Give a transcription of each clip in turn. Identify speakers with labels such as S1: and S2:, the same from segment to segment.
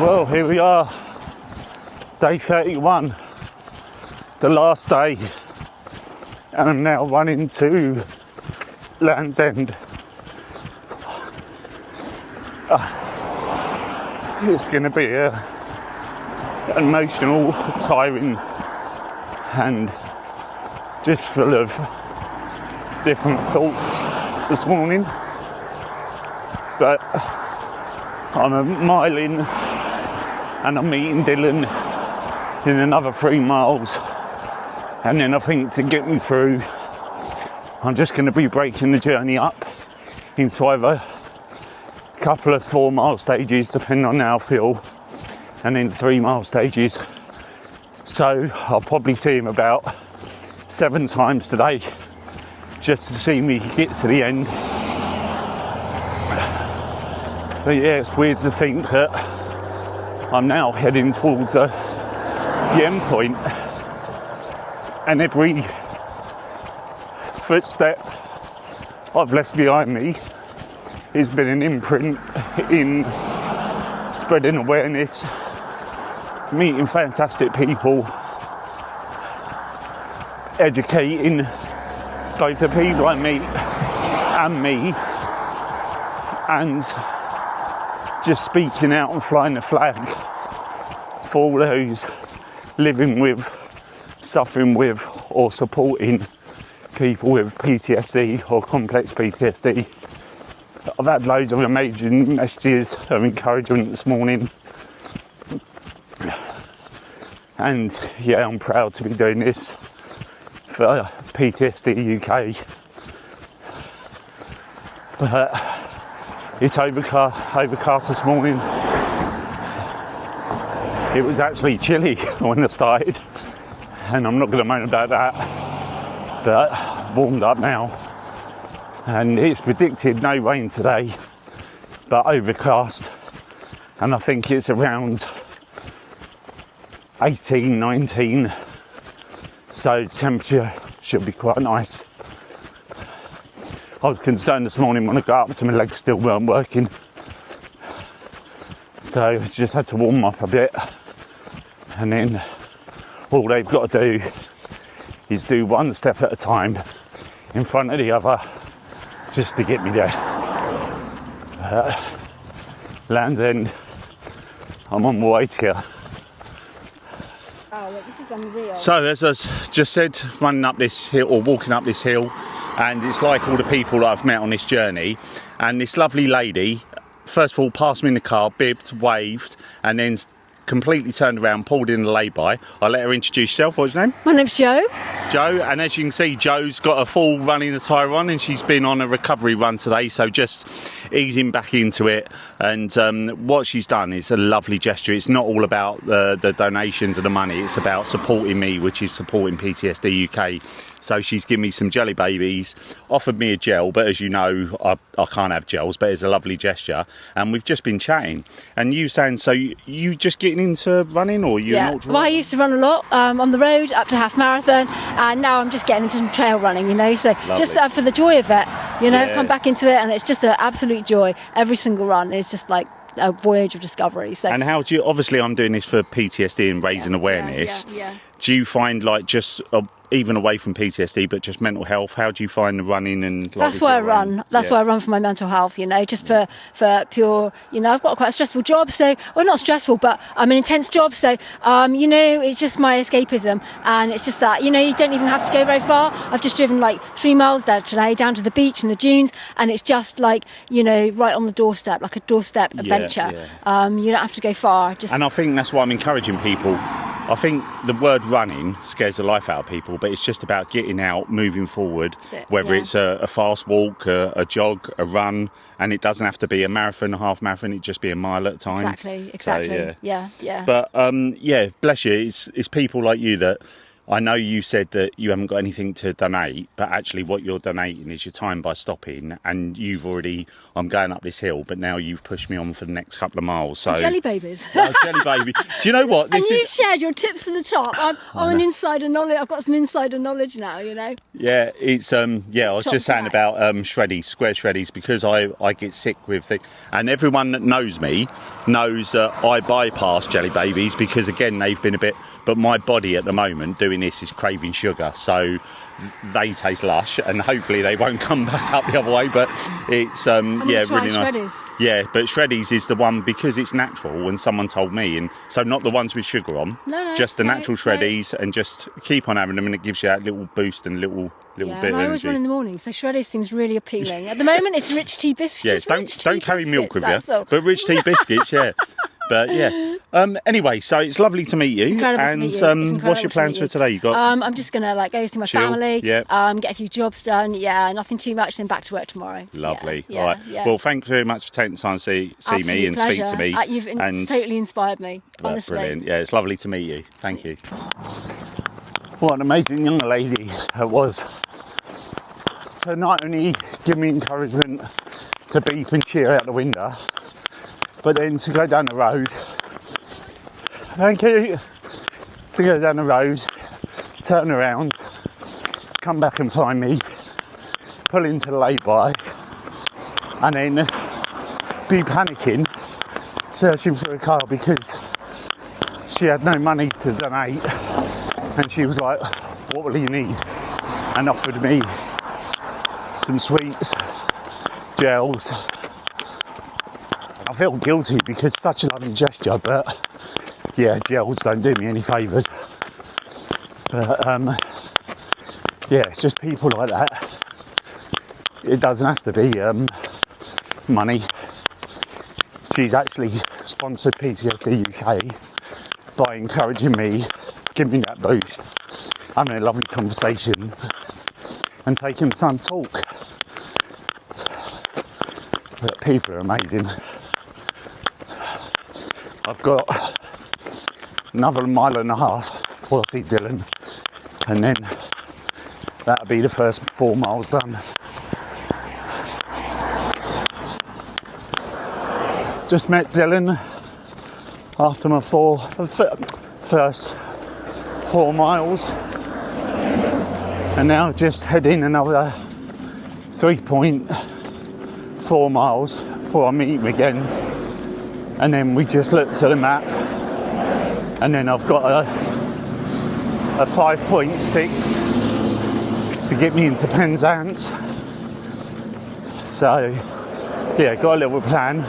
S1: Well, here we are, day 31, the last day, and I'm now running to Land's End. It's going to be an emotional, tiring, and just full of different thoughts this morning, but I'm a mile in and I'm meeting Dylan in another 3 miles, and then I think to get me through I'm just going to be breaking the journey up into either a couple of 4 mile stages depending on how I feel, and then 3 mile stages. So I'll probably see him about 7 times today just to see me get to the end. But yeah, it's weird to think that I'm now heading towards the end point, and every footstep I've left behind me has been an imprint in spreading awareness, meeting fantastic people, educating both the people I meet and me, and just speaking out and flying the flag for all those living with, suffering with, or supporting people with PTSD or complex PTSD. I've had loads of amazing messages of encouragement this morning, and yeah, I'm proud to be doing this for PTSD UK. But it's overcast this morning. It was actually chilly when I started, and I'm not going to moan about that, but warmed up now, and it's predicted no rain today but overcast, and I think it's around 18, 19, so temperature should be quite nice. I was concerned this morning when I got up, so my legs still weren't working, so just had to warm up a bit, and then all they've got to do is do one step at a time in front of the other just to get me there. Land's End, I'm on my way to here.
S2: Oh, look, this is unreal.
S1: So as I just said, running up this hill or walking up this hill, and it's like all the people that I've met on this journey, and this lovely lady first of all passed me in the car, bibbed, waved, and then completely turned around, pulled in a lay-by. I'll let her introduce herself. What's your name?
S2: My name's Jo.
S1: Jo, and as you can see, Jo's got a full running attire on, and she's been on a recovery run today, so just easing back into it. And what she's done is a lovely gesture. It's not all about the donations and the money, it's about supporting me, which is supporting PTSD UK. So she's given me some jelly babies, offered me a gel, but as you know, I can't have gels, but it's a lovely gesture. And we've just been chatting. And you saying, so you just getting into running, or you?
S2: Yeah, well, I used to run a lot on the road up to half marathon, and now I'm just getting into some trail running, you know, so lovely. Just for the joy of it, you know, I've come back into it, and it's just an absolute joy. Every single run is just like a voyage of discovery. So. And
S1: how do you, obviously I'm doing this for PTSD and raising awareness.
S2: Yeah.
S1: Do you find like just even away from PTSD, but just mental health, how do you find the running? And
S2: that's why I run. That's why I run for my mental health, you know, just for pure, you know, I've got quite a stressful job, so, well, not stressful, but I'm an intense job, so, you know, it's just my escapism, and it's just that, you know, you don't even have to go very far. I've just driven like 3 miles there today, down to the beach and the dunes, and it's just like, you know, right on the doorstep, like a doorstep adventure. You don't have to go far.
S1: And I think that's why I'm encouraging people. I think the word running scares the life out of people, but it's just about getting out, moving forward, whether it's a fast walk, a jog, a run, and it doesn't have to be a marathon, a half marathon, it just be a mile at a time.
S2: Exactly.
S1: So,
S2: yeah.
S1: But, bless you, it's people like you that I know you said that you haven't got anything to donate, but actually what you're donating is your time by stopping, and I'm going up this hill, but now you've pushed me on for the next couple of miles. So
S2: jelly babies.
S1: Jelly baby. Do you know what?
S2: And you've shared your tips from the top. I'm an insider knowledge. I've got some insider knowledge now, you know.
S1: Yeah, it's I was just saying about shreddies, square shreddies, because I get sick with it, and everyone that knows me knows that I bypass jelly babies because again they've been a bit, but my body at the moment doing this is craving sugar, so they taste lush, and hopefully they won't come back up the other way. But it's really nice.
S2: Shreddies.
S1: Yeah, but shreddies is the one because it's natural, and someone told me, and so not the ones with sugar on, just the natural shreddies, and just keep on having them, and it gives you that little boost and little bit of energy.
S2: I always run in the morning, so shreddies seems really appealing. At the moment, it's rich tea biscuits.
S1: Yeah, don't carry milk with you, but rich tea biscuits, yeah. But yeah. Anyway, so it's lovely to meet you.
S2: Incredible to meet you.
S1: What's your plans for today? You got?
S2: I'm just gonna go see my family. Yeah. Get a few jobs done. Yeah, nothing too much. Then back to work tomorrow.
S1: Lovely.
S2: Yeah,
S1: all right. Yeah. Well, thanks very much for taking the time to see me and
S2: pleasure.
S1: Speak to me.
S2: You've totally inspired me. Honestly.
S1: Brilliant. Yeah, it's lovely to meet you. Thank you. What an amazing young lady it was to not only give me encouragement to beep and cheer out the window, but then to go down the road. Thank you. To go down the road, turn around, come back and find me, pull into the lay-by, and then be panicking, searching for a car because she had no money to donate, and she was like, "What will you need?" and offered me some sweets, gels. I felt guilty because it's such a lovely gesture, but yeah, gels don't do me any favours. But it's just people like that. It doesn't have to be money. She's actually sponsored PTSD UK by encouraging me, giving me that boost, having a lovely conversation and taking some talk. But people are amazing. I've got another mile and a half before I see Dylan, and then that'll be the first 4 miles done. Just met Dylan after my first 4 miles, and now just heading another 3.4 miles before I meet him again. And then we just looked at the map, and then I've got a 5.6 to get me into Penzance. So yeah, got a little plan.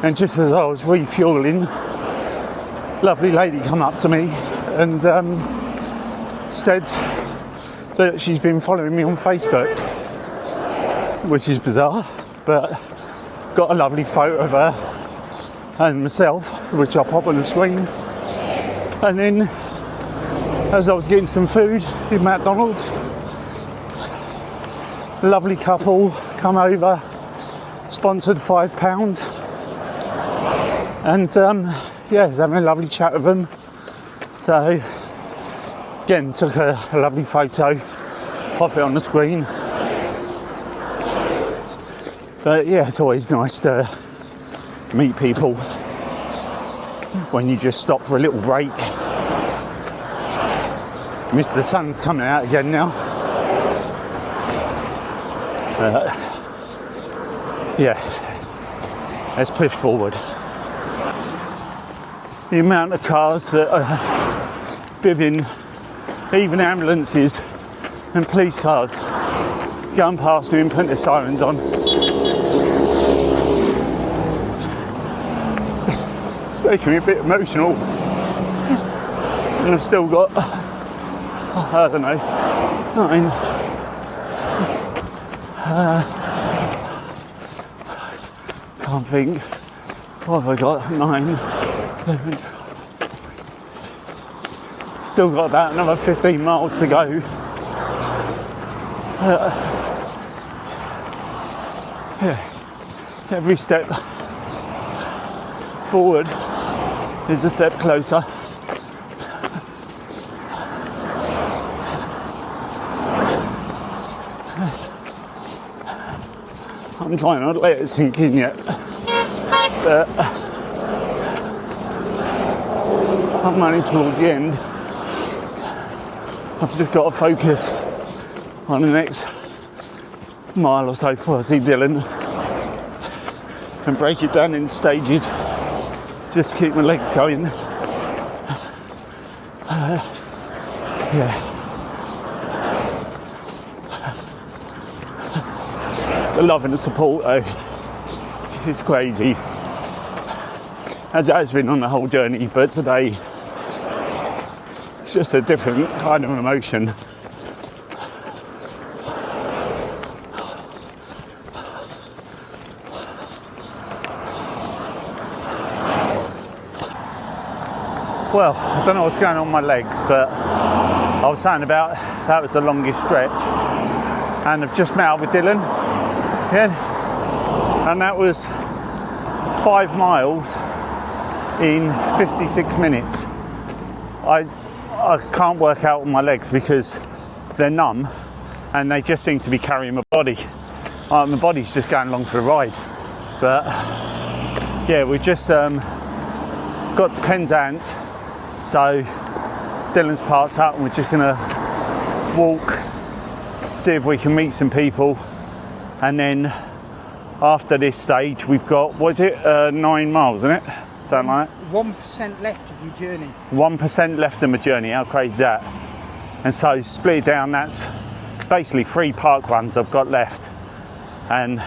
S1: And just as I was refueling, lovely lady come up to me and said that she's been following me on Facebook, which is bizarre, but got a lovely photo of her and myself, which I'll pop on the screen. And then as I was getting some food in McDonald's, a lovely couple come over, sponsored £5, and was having a lovely chat with them. So again, took a lovely photo, pop it on the screen. But yeah, it's always nice to meet people when you just stop for a little break. The sun's coming out again now. Let's push forward. The amount of cars that are bibbing, even ambulances and police cars going past me and putting their sirens on. It's making me a bit emotional, and I've still got, I don't know, 9, can't think, what have I got, 9, 11, still got about another 15 miles to go. Every step forward is a step closer. I'm trying not to let it sink in yet. But I'm running towards the end. I've just got to focus on the next mile or so before I see Dylan and break it down in stages. Just keep my legs going. Yeah. The love and the support though, it's crazy. As it has been on the whole journey, but today it's just a different kind of emotion. Well, I don't know what's going on with my legs, but I was saying about that was the longest stretch, and I've just met up with Dylan, yeah, and that was 5 miles in 56 minutes. I can't work out with my legs because they're numb and they just seem to be carrying my body. My body's just going along for the ride. But yeah, we just got to Penzance, so Dylan's parked up and we're just gonna walk, see if we can meet some people, and then after this stage we've got, what is it, 9 miles, isn't it? Something like that.
S3: 1% left of your journey.
S1: 1% left of my journey, how crazy is that? And so split it down, that's basically 3 park runs I've got left. And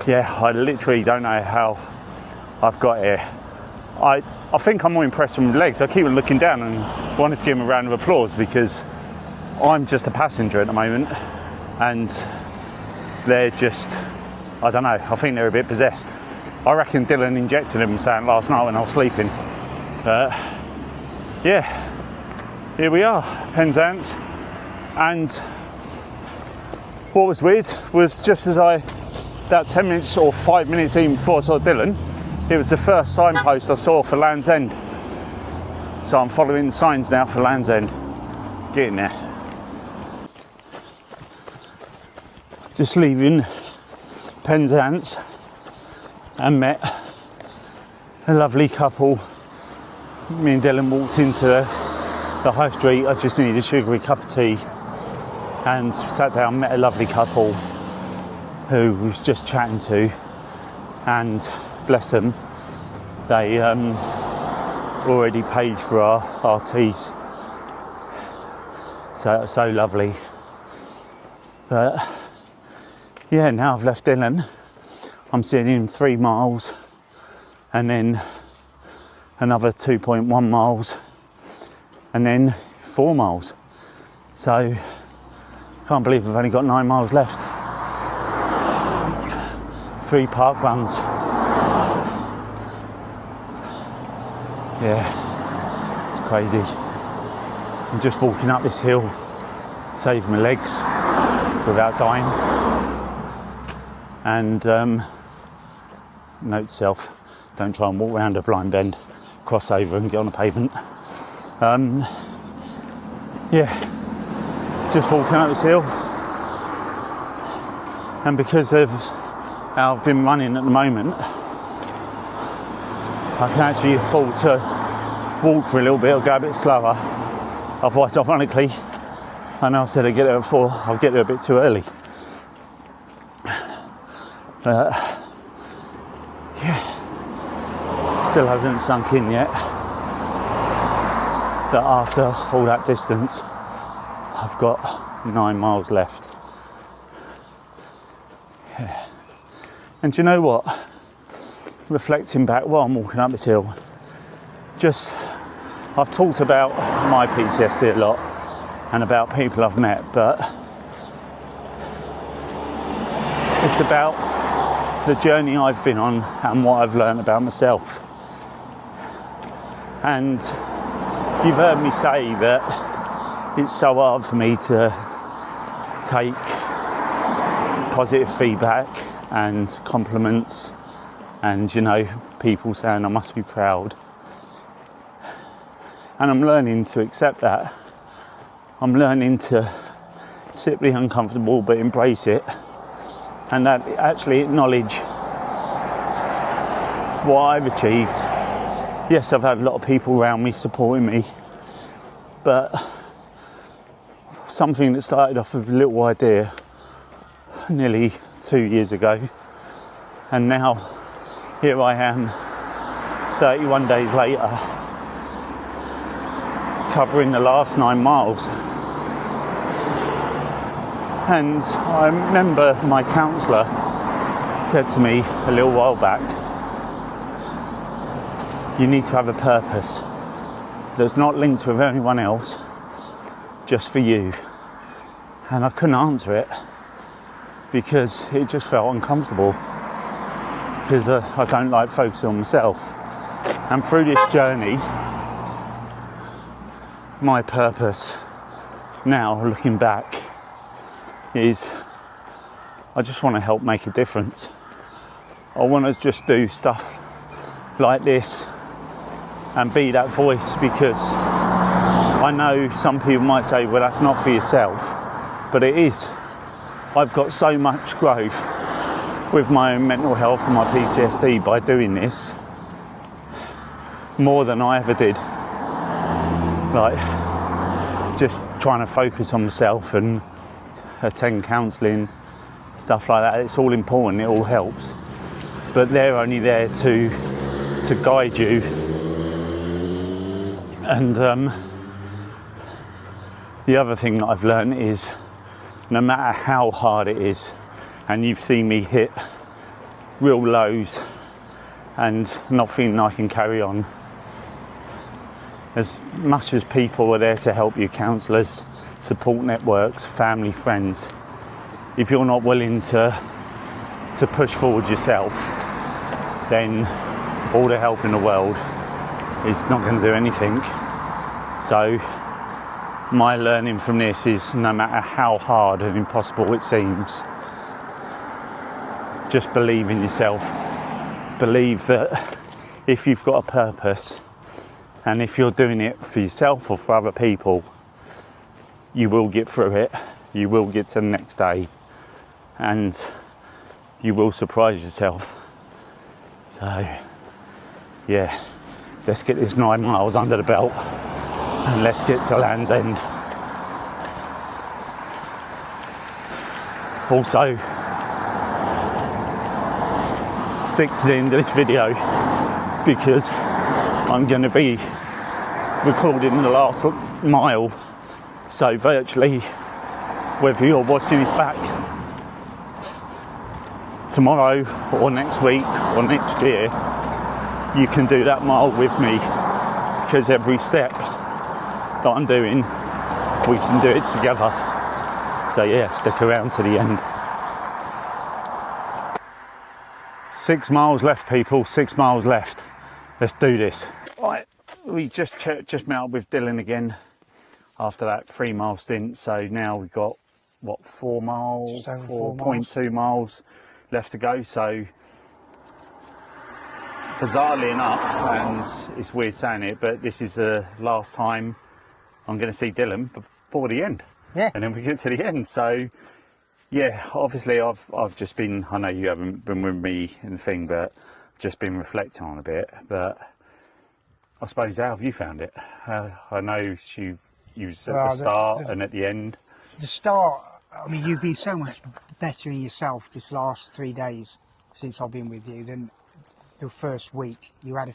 S1: yeah, I literally don't know how I've got here. I think I'm more impressed with my legs. I keep looking down and wanted to give them a round of applause because I'm just a passenger at the moment and they're just, I don't know, I think they're a bit possessed. I reckon Dylan injected them something last night when I was sleeping. Yeah, here we are, Penzance. And what was weird was just as about 10 minutes or 5 minutes even before I saw Dylan, it was the first signpost I saw for Land's End. So I'm following the signs now for Land's End. Getting there. Just leaving Penzance and met a lovely couple. Me and Dylan walked into the high street. I just needed a sugary cup of tea and sat down, met a lovely couple who was just chatting to, and bless them, they already paid for our teas. So lovely. But yeah, now I've left Dylan. I'm seeing him 3 miles and then another 2.1 miles and then 4 miles. So can't believe I've only got 9 miles left. 3 park runs. Yeah, it's crazy. I'm just walking up this hill to save my legs without dying. And note to self, don't try and walk around a blind bend, cross over and get on the pavement. Yeah, just walking up this hill. And because of how I've been running at the moment, I can actually afford to walk for a little bit or go a bit slower. Otherwise, ironically, I know I said I'd get there at 4, I'll get there a bit too early. Yeah, still hasn't sunk in yet that after all that distance, I've got 9 miles left. Yeah. And do you know what? Reflecting back while I'm walking up this hill, I've talked about my PTSD a lot and about people I've met, but it's about the journey I've been on and what I've learned about myself. And you've heard me say that it's so hard for me to take positive feedback and compliments and, you know, people saying I must be proud. And I'm learning to accept that. I'm learning to sit, be uncomfortable but embrace it. and that actually acknowledge what I've achieved. Yes, I've had a lot of people around me supporting me, but something that started off with a little idea nearly 2 years ago, and now here I am 31 days later covering the last 9 miles. And I remember my counsellor said to me a little while back, you need to have a purpose that's not linked with anyone else, just for you. And I couldn't answer it because it just felt uncomfortable, because I don't like focusing on myself. And through this journey, my purpose now, looking back, is I just want to help make a difference. I want to just do stuff like this and be that voice, because I know some people might say, well, that's not for yourself, but it is. I've got so much growth with my own mental health and my PTSD by doing this, more than I ever did. Like, just trying to focus on myself and attend counselling, stuff like that. It's all important, it all helps, but they're only there to guide you. And the other thing that I've learned is, no matter how hard it is, and you've seen me hit real lows and not feeling I can carry on, as much as people are there to help you, counsellors, support networks, family, friends, if you're not willing to push forward yourself, then all the help in the world is not going to do anything. So my learning from this is, no matter how hard and impossible it seems, just believe in yourself. Believe that if you've got a purpose, and if you're doing it for yourself or for other people, you will get through it. You will get to the next day, and you will surprise yourself. So, yeah, let's get this 9 miles under the belt, and let's get to Land's End. Also, stick to the end of this video, because I'm going to be recording the last mile. So virtually, whether you're watching this back tomorrow or next week or next year, you can do that mile with me, because every step that I'm doing, we can do it together. So yeah, stick around to the end. 6 miles left, people, 6 miles left. Let's do this. Right, we just met up with Dylan again after that 3 mile stint. So now we've got, what, 4 miles, 4.2 miles left to go. So bizarrely enough, and it's weird saying it, but this is the last time I'm going to see Dylan before the end.
S3: Yeah. And
S1: then we get to the end. So yeah, obviously I've just been, I know you haven't been with me in the thing, but just been reflecting on a bit. But I suppose, how have you found it? I know you was at the start and at the end.
S3: The start, I mean, you've been so much better in yourself this last 3 days since I've been with you than the first week. You had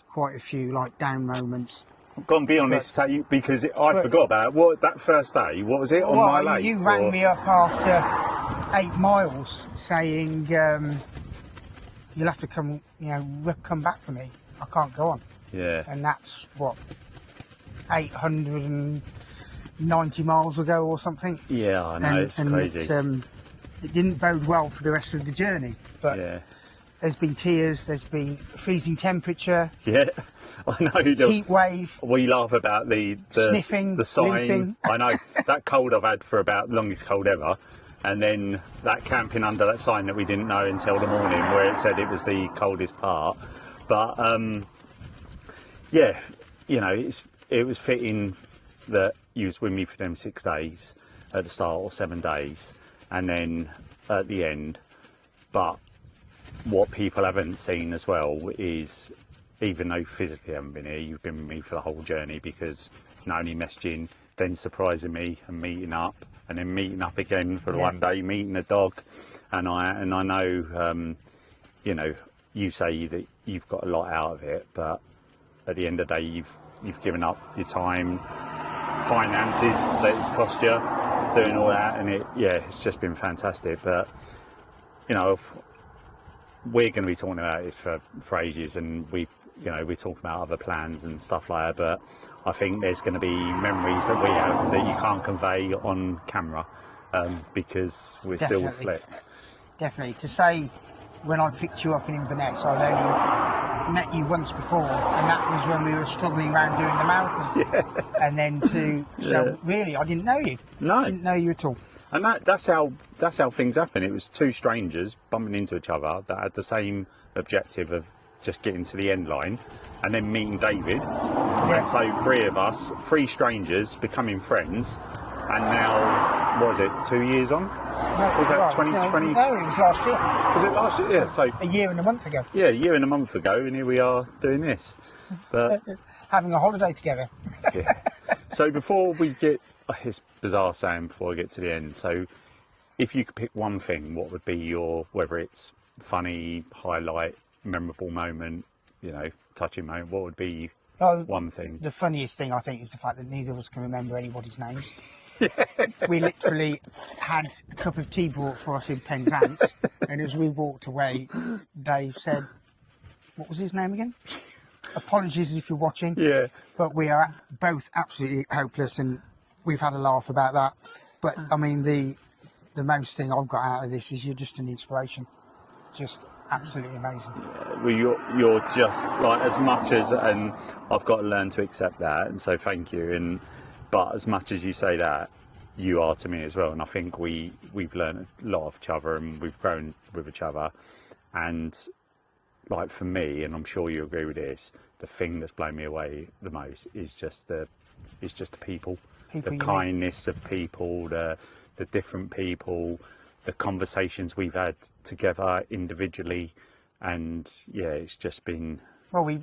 S3: quite a few like down moments.
S1: I've gone beyond this, because I forgot about it. What, that first day, what was it, on my lake?
S3: You rang me up after 8 miles saying you'll have to come back for me. I can't go on.
S1: Yeah.
S3: And that's what, 890 miles ago or something.
S1: Yeah, I know, it's crazy.
S3: It didn't bode well for the rest of the journey. But yeah. There's been tears, there's been freezing temperature. Yeah,
S1: I know.
S3: Heat wave.
S1: We laugh about the
S3: sniffing,
S1: the sign.
S3: limping.
S1: I know, that cold I've had for about the longest cold ever. And then that camping under that sign that we didn't know until the morning, where it said it was the coldest part. But yeah, it was fitting that you was with me for them 6 days at the start, or 7 days. And then at the end, but what people haven't seen as well is, even though physically you haven't been here, you've been with me for the whole journey, because not only messaging, then surprising me and meeting up, and then meeting up again for the one day, meeting the dog. And I know, you know, you say that you've got a lot out of it, but at the end of the day, you've given up your time, finances that it's cost you, doing all that, and it's just been fantastic. But you know, we're going to be talking about it for ages, and we talk about other plans and stuff like that. But I think there's going to be memories that we have that you can't convey on camera, because we're still reflect.
S3: Definitely. To say, when I picked you up in Inverness, I'd only met you once before, and that was when we were struggling around doing the marathon. Yeah. And then so really, I didn't know you.
S1: No,
S3: I didn't know you at all.
S1: And that's how things happen. It was two strangers bumping into each other that had the same objective of just getting to the end line, and then meeting David. Yeah. And so three strangers becoming friends, and now, what was it, 2 years on?
S3: No,
S1: was that 2020?
S3: No, it was last year.
S1: Was it last year? Yeah, so
S3: a year and a month ago.
S1: Yeah, a year and a month ago, and here we are doing this. But
S3: having a holiday together.
S1: Yeah. So before we get, it's bizarre saying before we get to the end, so if you could pick one thing, what would be your, whether it's funny, highlight, memorable moment, you know, touching moment, what would be one thing? The
S3: funniest thing, I think, is the fact that neither of us can remember anybody's names. We literally had a cup of tea brought for us in Penzance, and as we walked away, Dave said, what was his name again? Apologies if you're watching.
S1: Yeah.
S3: But we are both absolutely hopeless, and we've had a laugh about that. But I mean, the most thing I've got out of this is you're just an inspiration. Just absolutely amazing.
S1: Yeah, well, you're just like, as much as, and I've got to learn to accept that, and so thank you. But as much as you say that, you are to me as well. And I think we've learned a lot of each other, and we've grown with each other. And like, for me, and I'm sure you agree with this, the thing that's blown me away the most is just the people the kindness of people, the different people, the conversations we've had together individually, and yeah, it's just been.
S3: Well, we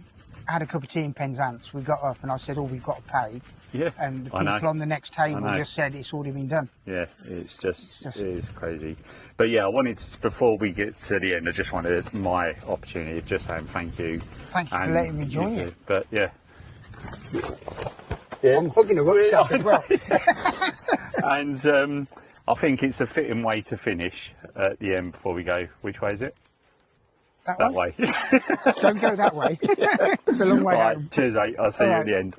S3: had a cup of tea in Penzance. We got up and I said, "Oh, we've got to pay."
S1: Yeah,
S3: and the people on the next table just said it's already been done.
S1: Yeah, it is crazy. But yeah, I wanted to, before we get to the end, I just wanted my opportunity of just saying thank you.
S3: Thank you for letting me join you.
S1: But yeah.
S3: I'm hugging a rucksack as well.
S1: And I think it's a fitting way to finish at the end before we go. Which way is it?
S3: That way. Don't go that way. It's a long way out.
S1: Cheers, mate. I'll see you at the end.